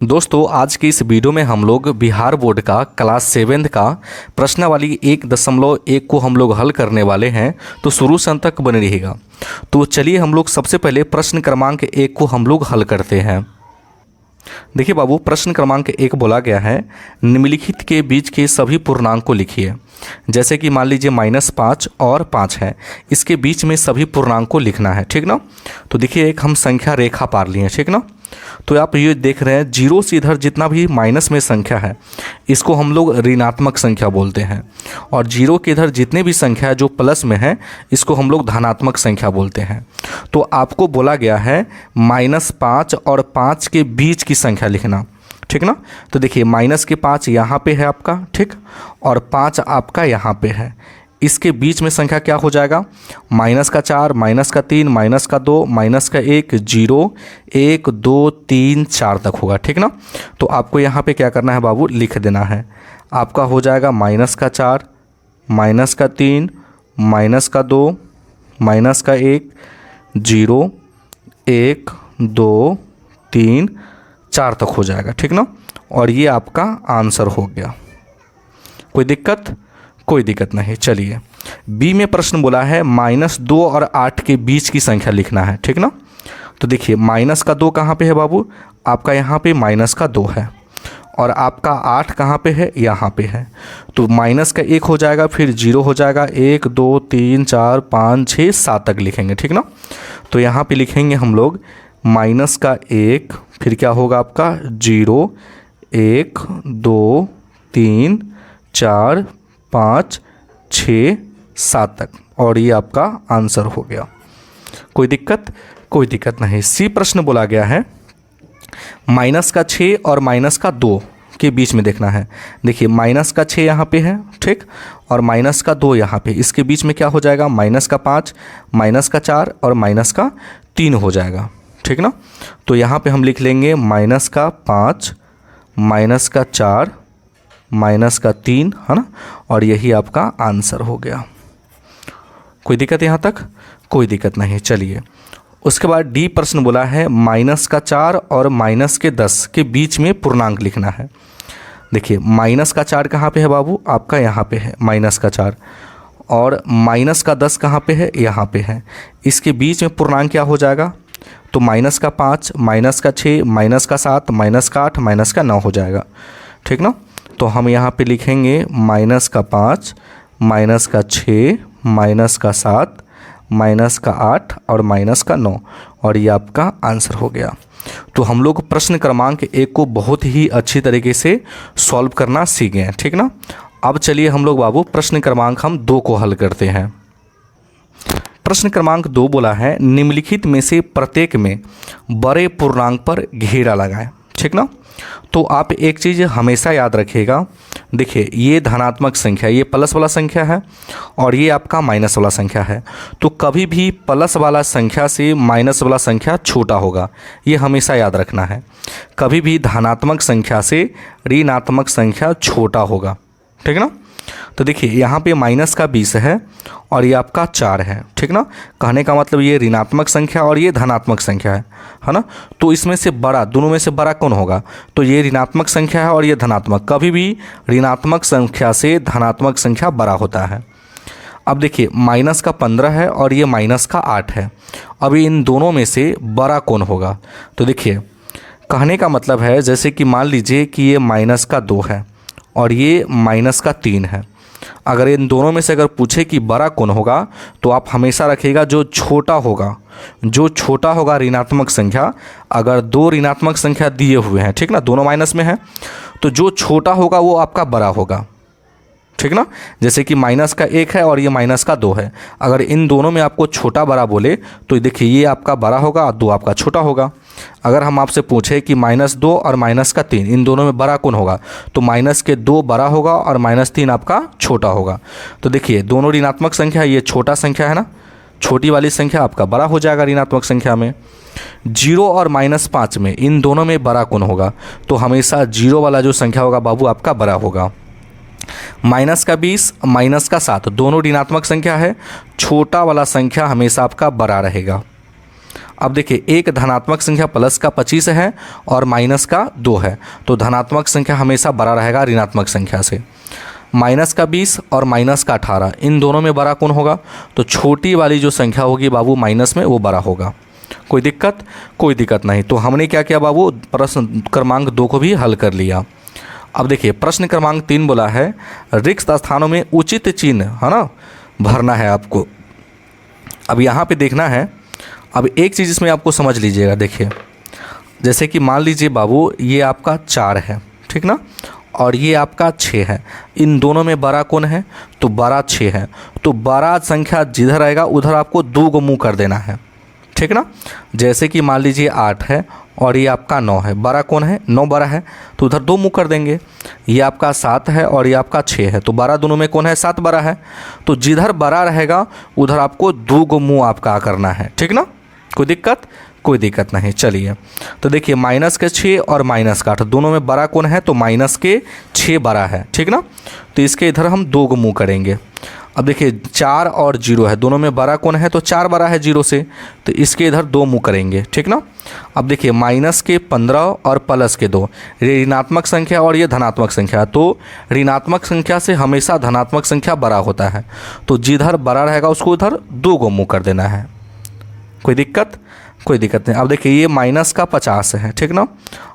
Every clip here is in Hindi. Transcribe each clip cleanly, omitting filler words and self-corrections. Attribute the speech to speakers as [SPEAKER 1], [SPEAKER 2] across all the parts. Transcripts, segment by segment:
[SPEAKER 1] दोस्तों आज की इस वीडियो में हम लोग बिहार बोर्ड का क्लास 7 का प्रश्नावली 1.1 को हम लोग हल करने वाले हैं। तो शुरू से अंत तक बने रहिएगा। तो चलिए हम लोग सबसे पहले प्रश्न क्रमांक 1 को हम लोग हल करते हैं। देखिए बाबू, प्रश्न क्रमांक 1 बोला गया है निम्नलिखित के बीच के सभी पूर्णांक को लिखिए। जैसे कि मान लीजिए -5 और 5 है, इसके बीच में सभी पूर्णांक को लिखना है, ठीक ना। तो देखिए एक हम संख्या रेखा पार लिए हैं, ठीक ना। तो आप ये देख रहे हैं जीरो से इधर जितना भी माइनस में संख्या है इसको हम लोग ऋणात्मक संख्या बोलते हैं, और जीरो के इधर जितने भी संख्या है जो प्लस में है इसको हम लोग धनात्मक संख्या बोलते हैं। तो आपको बोला गया है -5 और 5 के बीच की संख्या लिखना, ठीक ना। तो देखिए -5 यहाँ पे है आपका, ठीक, और 5 आपका यहाँ पे है। इसके बीच में संख्या क्या हो जाएगा? -4, -3, -2, -1, 0, 1, 2, 3, 4 तक होगा, ठीक ना। तो आपको यहाँ पे क्या करना है बाबू, लिख देना है। आपका हो जाएगा -4, -3, -2, -1, 0, 1, 2, 3, 4 तक हो जाएगा, ठीक ना। और ये आपका आंसर हो गया। कोई दिक्कत? कोई दिक्कत नहीं। चलिए बी में प्रश्न बोला है -2 और 8 के बीच की संख्या लिखना है, ठीक ना। तो देखिए -2 कहाँ पे है बाबू? आपका यहाँ पे -2 है, और आपका 8 कहाँ पे है? यहाँ पे है। तो -1 हो जाएगा, फिर 0 हो जाएगा, 1, 2, 3, 4, 5, 6, 7 तक लिखेंगे, ठीक ना। तो यहाँ पे लिखेंगे हम लोग -1, फिर क्या होगा आपका 0, 1, 2, 3, 4, 5, 6, 7 तक, और ये आपका आंसर हो गया। कोई दिक्कत? कोई दिक्कत नहीं। सी प्रश्न बोला गया है -6 और -2 के बीच में देखना है। देखिए -6 यहाँ पे है, ठीक, और -2 यहाँ पे, इसके बीच में क्या हो जाएगा? -5, -4 और -3 हो जाएगा, ठीक ना। तो यहाँ पे हम लिख लेंगे -5, -4, -3, है ना, और यही आपका आंसर हो गया। कोई दिक्कत यहाँ तक? कोई दिक्कत नहीं। चलिए उसके बाद डी प्रश्न बोला है -4 और -10 के बीच में पूर्णांक लिखना है। देखिए -4 कहाँ पे है बाबू? आपका यहाँ पे है -4, और -10 कहाँ पे है? यहाँ पे है। इसके बीच में पूर्णांक क्या हो जाएगा? तो -5, -6, -7, -8, -9 हो जाएगा, ठीक ना। तो हम यहाँ पे लिखेंगे -5, -6, -7, -8 और -9, और ये आपका आंसर हो गया। तो हम लोग प्रश्न क्रमांक 1 को बहुत ही अच्छी तरीके से सॉल्व करना सीख गए हैं, ठीक ना। अब चलिए हम लोग बाबू प्रश्न क्रमांक 2 को हल करते हैं। प्रश्न क्रमांक 2 बोला है निम्नलिखित में से प्रत्येक में बड़े पूर्णांक पर घेरा लगाएं, ठीक ना। तो आप एक चीज़ हमेशा याद रखिएगा, देखिए ये धनात्मक संख्या, ये प्लस वाला संख्या है, और ये आपका माइनस वाला संख्या है। तो कभी भी प्लस वाला संख्या से माइनस वाला संख्या छोटा होगा, ये हमेशा याद रखना है। कभी भी धनात्मक संख्या से ऋणात्मक संख्या छोटा होगा, ठीक ना। तो देखिए यहाँ पे -20 है और ये आपका 4 है, ठीक ना। कहने का मतलब ये ऋणात्मक संख्या और ये धनात्मक संख्या है ना। तो इसमें से बड़ा, दोनों में से बड़ा कौन होगा? तो ये ऋणात्मक संख्या है और ये धनात्मक। कभी भी ऋणात्मक संख्या से धनात्मक संख्या बड़ा होता है। अब देखिए -15 है और ये -8 है। अब इन दोनों में से बड़ा कौन होगा? तो देखिए कहने का मतलब है जैसे कि मान लीजिए कि ये -2 है और ये -3 है। अगर इन दोनों में से अगर पूछे कि बड़ा कौन होगा, तो आप हमेशा रखिएगा जो छोटा होगा ऋणात्मक संख्या। अगर 2 ऋणात्मक संख्या दिए हुए हैं, ठीक ना, दोनों माइनस में है, तो जो छोटा होगा वो आपका बड़ा होगा, ठीक ना। जैसे कि -1 है और ये -2 है। अगर इन दोनों में आपको छोटा बड़ा बोले तो देखिए ये आपका बड़ा होगा और 2 आपका छोटा होगा। अगर हम आपसे पूछे कि -2 और -3 इन दोनों में बड़ा कौन होगा, तो -2 बड़ा होगा और -3 आपका छोटा होगा। तो देखिए दोनों ऋणात्मक संख्या, ये छोटा संख्या है ना, छोटी वाली संख्या आपका बड़ा हो जाएगा ऋणात्मक संख्या में। 0 और -5 में इन दोनों में बड़ा कौन होगा? तो हमेशा 0 वाला जो संख्या होगा बाबू आपका बड़ा होगा। -20, -7 दोनों ऋणात्मक संख्या है, छोटा वाला संख्या हमेशा आपका बड़ा रहेगा। अब देखिए एक धनात्मक संख्या प्लस का 25 है और माइनस का 2 है, तो धनात्मक संख्या हमेशा बड़ा रहेगा ऋणात्मक संख्या से। माइनस का 20 और माइनस का 18, इन दोनों में बड़ा कौन होगा? तो छोटी वाली जो संख्या होगी बाबू माइनस में, वो बड़ा होगा। कोई दिक्कत? कोई दिक्कत नहीं। तो हमने क्या किया बाबू, प्रश्न क्रमांक 2 को भी हल कर लिया। अब देखिए प्रश्न क्रमांक 3 बोला है रिक्त स्थानों में उचित चिन्ह, है ना, भरना है आपको। अब यहाँ पे देखना है, अब एक चीज़ इसमें आपको समझ लीजिएगा। देखिए जैसे कि मान लीजिए बाबू ये आपका 4 है, ठीक ना, और ये आपका 6 है, इन दोनों में बड़ा कौन है? तो बड़ा 6 है। तो बड़ा संख्या जिधर आएगा उधर आपको 2 को मुँह कर देना है, ठीक ना। जैसे कि मान लीजिए 8 है और ये आपका 9 है, बड़ा कौन है? 9 बड़ा है, तो उधर 2 मुँह कर देंगे। ये आपका 7 है और ये आपका 6 है, तो बड़ा दोनों में कौन है? 7 बड़ा है, तो जिधर बड़ा रहेगा उधर आपको 2 को मुँह आपका करना है, ठीक ना। कोई दिक्कत? कोई दिक्कत नहीं। चलिए तो देखिए माइनस के 6 और माइनस का 8 दोनों में बड़ा कौन है? तो माइनस के 6 बड़ा है, ठीक ना। तो इसके इधर हम 2 को मुँह करेंगे। अब देखिए 4 और 0 है, दोनों में बड़ा कौन है? तो 4 बड़ा है 0 से, तो इसके इधर 2 मुँह करेंगे, ठीक ना। अब देखिए माइनस के 15 और प्लस के 2, ये ऋणात्मक संख्या और ये धनात्मक संख्या, तो ऋणात्मक संख्या से हमेशा धनात्मक संख्या बड़ा होता है, तो जिधर बड़ा रहेगा उसको उधर 2 को मुँह कर देना है। कोई दिक्कत? कोई दिक्कत नहीं। अब देखिए ये माइनस का 50 है, ठीक ना।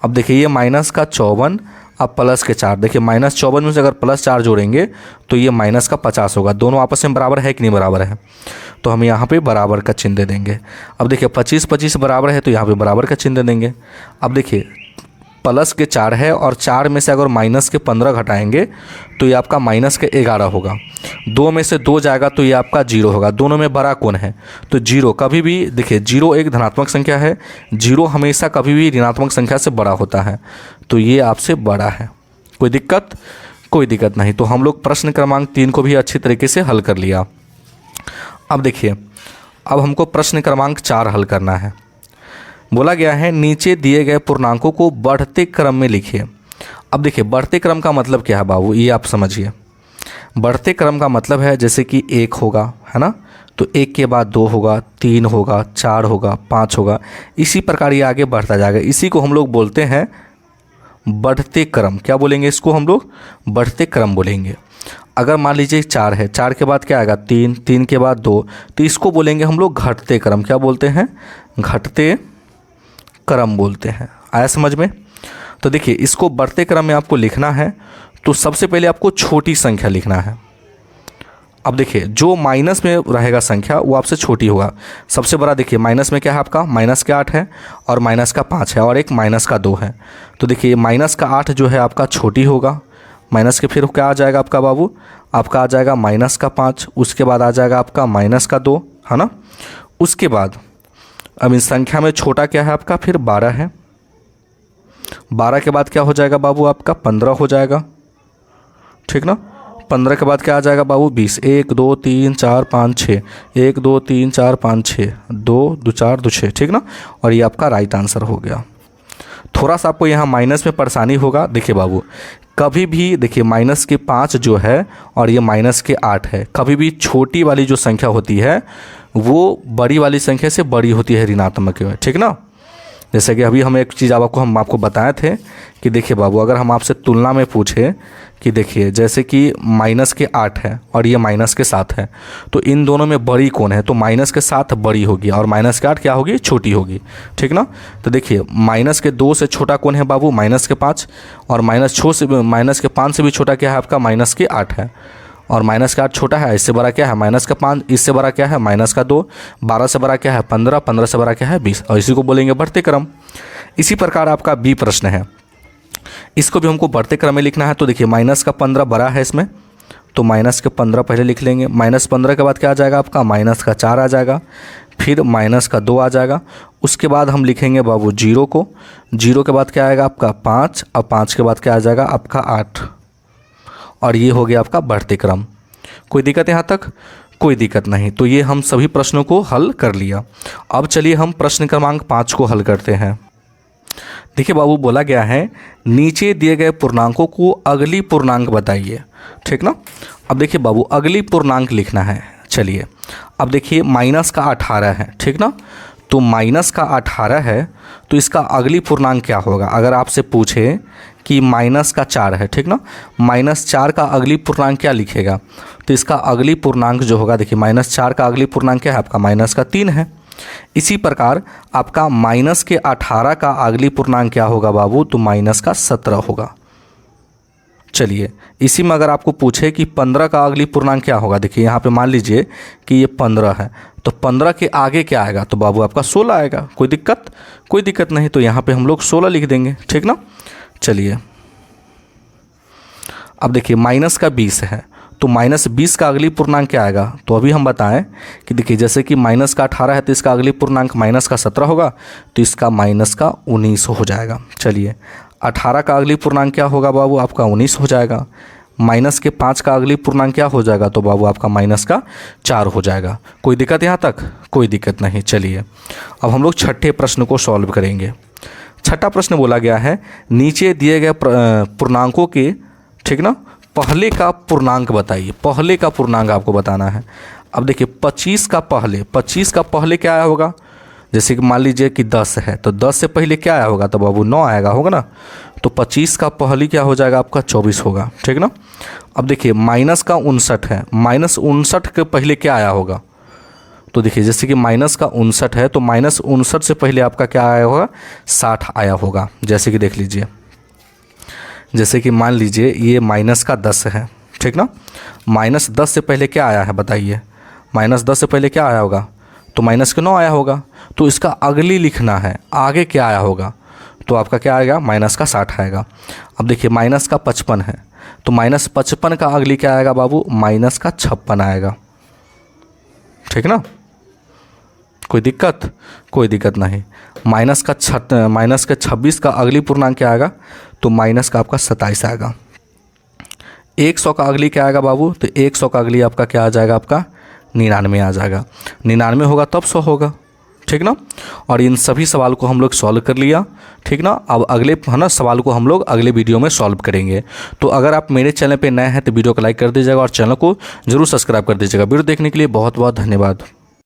[SPEAKER 1] अब देखिए ये माइनस का 54, अब प्लस के 4, देखिए माइनस 54 में से अगर प्लस 4 जोड़ेंगे तो ये माइनस का 50 होगा। दोनों आपस में बराबर है कि नहीं बराबर है? तो हम यहाँ पे बराबर का चिन्ह दे देंगे। अब देखिए 25 बराबर है, तो यहाँ पे बराबर का चिन्ह दे देंगे। अब देखिए प्लस के 4 है और 4 में से अगर माइनस के 15 घटाएंगे तो ये आपका माइनस के 11 होगा। 2 में से 2 जाएगा तो ये आपका 0 होगा। दोनों में बड़ा कौन है? तो 0। कभी भी देखिए 0 एक धनात्मक संख्या है, 0 हमेशा कभी भी ऋणात्मक संख्या से बड़ा होता है, तो ये आपसे बड़ा है। कोई दिक्कत? कोई दिक्कत नहीं। तो हम लोग प्रश्न क्रमांक 3 को भी अच्छी तरीके से हल कर लिया। अब देखिए अब हमको प्रश्न क्रमांक 4 हल करना है। बोला गया है नीचे दिए गए पूर्णांकों को बढ़ते क्रम में लिखिए। अब देखिए बढ़ते क्रम का मतलब क्या है बाबू, ये आप समझिए। बढ़ते क्रम का मतलब है जैसे कि 1 होगा, है ना, तो 1 के बाद 2 होगा, 3 होगा, 4 होगा, 5 होगा, इसी प्रकार ये आगे बढ़ता जाएगा। इसी को हम लोग बोलते हैं बढ़ते क्रम। क्या बोलेंगे इसको हम लोग? बढ़ते क्रम बोलेंगे। अगर मान लीजिए 4 है, 4 के बाद क्या आएगा? 3, 3 के बाद 2, तो इसको बोलेंगे हम लोग घटते क्रम। क्या बोलते हैं? घटते क्रम बोलते हैं। आया समझ में? तो देखिए इसको बढ़ते क्रम में आपको लिखना है, तो सबसे पहले आपको छोटी संख्या लिखना है। अब देखिए जो माइनस में रहेगा संख्या वो आपसे छोटी होगा। सबसे बड़ा देखिए माइनस में क्या है आपका? माइनस के 8 है और माइनस का 5 है और एक माइनस का 2 है। तो देखिए माइनस का 8 जो है आपका छोटी होगा। माइनस के फिर क्या आ जाएगा आपका बाबू? आपका आ जाएगा माइनस का 5, उसके बाद आ जाएगा आपका माइनस का 2, है ना। उसके बाद अब इस संख्या में छोटा क्या है आपका? फिर 12 है। 12 के बाद क्या हो जाएगा बाबू? आपका 15 हो जाएगा, ठीक ना। 15 के बाद क्या आ जाएगा बाबू? 20। 1 2 3 4 5 6, 1 2 3 4 5 6, 2 2 4 2 6, ठीक ना। और ये आपका राइट आंसर हो गया। थोड़ा सा आपको यहाँ माइनस में परेशानी होगा। देखिए बाबू कभी भी देखिए माइनस के 5 जो है और ये माइनस के 8 है, कभी भी छोटी वाली जो संख्या होती है वो बड़ी वाली संख्या से बड़ी होती है ऋणात्मक, ठीक ना। जैसे कि अभी हम एक चीज़ हम आपको बताए थे कि देखिए बाबू अगर हम आपसे तुलना में पूछे कि देखिए जैसे कि माइनस के 8 है और ये माइनस के 7 है, तो इन दोनों में बड़ी कौन है? तो माइनस के 7 बड़ी होगी और माइनस के 8 क्या होगी? छोटी होगी, ठीक ना। तो देखिए माइनस के 2 से छोटा कौन है बाबू? माइनस के 5। और माइनस के 5 से भी छोटा क्या है आपका? माइनस के 8 है। और माइनस का 8 छोटा है, इससे बड़ा क्या है? माइनस का 5। इससे बड़ा क्या है? माइनस का 2। 12 से बड़ा क्या है? 15। 15 से बड़ा क्या है? 20। और इसी को बोलेंगे बढ़ते क्रम। इसी प्रकार आपका बी प्रश्न है, इसको भी हमको बढ़ते क्रम में लिखना है। तो देखिए माइनस का 15 बड़ा है इसमें, तो माइनस के 15 पहले लिख लेंगे। माइनस 15 के बाद क्या आ जाएगा आपका? माइनस का 4 आ जाएगा, फिर माइनस का 2 आ जाएगा। उसके बाद हम लिखेंगे बाबू 0 को। 0 के बाद क्या आएगा आपका? 5। अब 5 के बाद क्या आ जाएगा आपका? 8। और ये हो गया आपका बढ़ते क्रम। कोई दिक्कत यहाँ तक? कोई दिक्कत नहीं। तो ये हम सभी प्रश्नों को हल कर लिया। अब चलिए हम प्रश्न क्रमांक 5 को हल करते हैं। देखिए बाबू बोला गया है नीचे दिए गए पूर्णांकों को अगली पूर्णांक बताइए, ठीक ना। अब देखिए बाबू अगली पूर्णांक लिखना है। चलिए अब देखिए माइनस का 18 है, ठीक ना। तो माइनस का 18 है, तो इसका अगली पूर्णांक क्या होगा? अगर आपसे पूछे कि माइनस का 4 है, ठीक ना, -4 का अगली पूर्णांक क्या लिखेगा? तो इसका अगली पूर्णांक जो होगा, देखिए -4 का अगली पूर्णांक क्या है आपका? -3 है। इसी प्रकार आपका -18 का अगली पूर्णांक क्या होगा बाबू? तो -17 होगा। चलिए, इसी में अगर आपको पूछे कि 15 का अगली पूर्णांक क्या होगा, देखिए यहाँ पे मान लीजिए कि ये 15 है, तो 15 के आगे क्या आएगा? तो बाबू आपका 16 आएगा। कोई दिक्कत? कोई दिक्कत नहीं, तो यहाँ पे हम लोग 16 लिख देंगे, ठीक ना। चलिए, अब देखिए माइनस का 20 है, तो -20 का अगली पूर्णांक क्या आएगा? तो अभी हम बताएं कि देखिए जैसे कि माइनस का 18 है, तो इसका अगली पूर्णांक -17 होगा, तो इसका -19 हो जाएगा। चलिए, 18 का अगली पूर्णांक क्या होगा बाबू? आपका 19 हो जाएगा। -5 का अगली पूर्णांक क्या हो जाएगा? तो बाबू आपका -4 हो जाएगा। कोई दिक्कत यहाँ तक? कोई दिक्कत नहीं। चलिए, अब हम लोग छठे प्रश्न को सॉल्व करेंगे। छठा प्रश्न बोला गया है, नीचे दिए गए पूर्णांकों के, ठीक ना, पहले का पूर्णांक बताइए। पहले का पूर्णांक आपको बताना है। अब देखिए 25 का पहले क्या आया होगा? जैसे कि मान लीजिए कि 10 है, तो 10 से पहले क्या आया होगा? तो बाबू 9 आएगा, होगा ना। तो 25 का पहले क्या हो जाएगा आपका? 24 होगा, ठीक ना। अब देखिए माइनस का 59 है, -59 के पहले क्या आया होगा? तो देखिए जैसे कि -59 है, तो -59 से पहले आपका क्या आया होगा? 60 आया होगा। जैसे कि देख लीजिए, जैसे कि मान लीजिए ये -10 है, ठीक ना। -10 से पहले क्या आया है बताइए? -10 से पहले क्या आया होगा? तो -9 आया होगा। तो इसका अगली लिखना है, आगे क्या आया होगा? तो आपका क्या आएगा? -60 आएगा। अब देखिए -55 है, तो -55 का अगली क्या आएगा बाबू? -56 आएगा, ठीक ना। कोई दिक्कत? कोई दिक्कत नहीं। -26 का अगली पूर्णांक क्या आएगा? तो माइनस का आपका 27 आएगा। 100 का अगली क्या आएगा बाबू? तो 100 का अगली आपका क्या आ जाएगा? आपका 99 आ जाएगा। 99 होगा तब 100 होगा, ठीक ना। और इन सभी सवाल को हम लोग सॉल्व कर लिया, ठीक ना। अब अगले है ना सवाल को हम लोग अगले वीडियो में सॉल्व करेंगे। तो अगर आप मेरे चैनल पे नए हैं तो वीडियो को लाइक कर दीजिएगा और चैनल को जरूर सब्सक्राइब कर दीजिएगा। वीडियो देखने के लिए बहुत बहुत धन्यवाद।